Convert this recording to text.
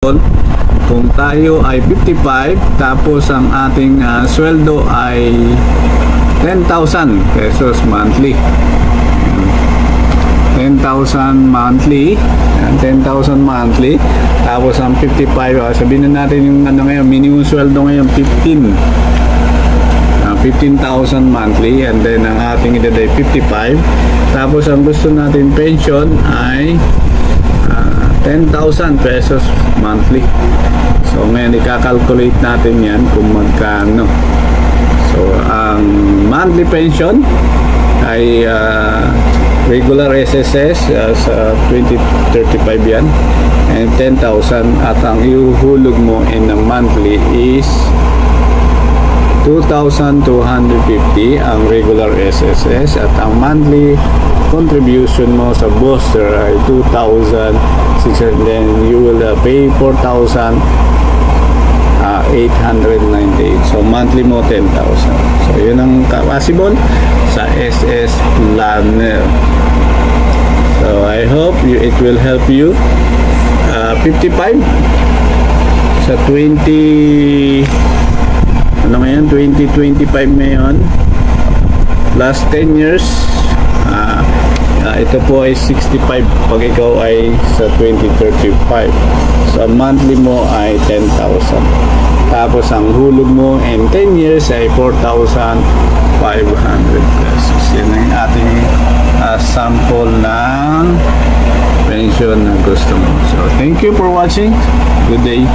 Kung tayo ay 55, tapos ang ating sweldo ay 10,000 pesos monthly. 10,000 monthly. 10,000 monthly. Tapos ang 55, sabihin na natin yung ngayon, minimum sweldo ngayon 15,000 monthly, and then ang ating edad ay 55. Tapos ang gusto natin pension ay 10,000 pesos monthly. So ngayon ika-calculate natin yan kung magkano. So ang monthly pension ay regular SSS sa 2035 yan, and 10,000, at ang ihuhulog mo in a monthly is 2,250 ang regular SSS, at ang monthly contribution mo sa booster ay 2,600. Then you will pay 4,898. So monthly mo 10,000. So yun ang possible sa SS Planner. So I hope it will help you. 55 sa 2025 ngayon, plus 10 years, ito po ay 65 pag ikaw ay sa 2035. So monthly mo ay 10,000, tapos ang hulog mo in 10 years ay 4,500 pesos. Yan ang ating sample ng pension na gusto mo. So thank you for watching. Good day.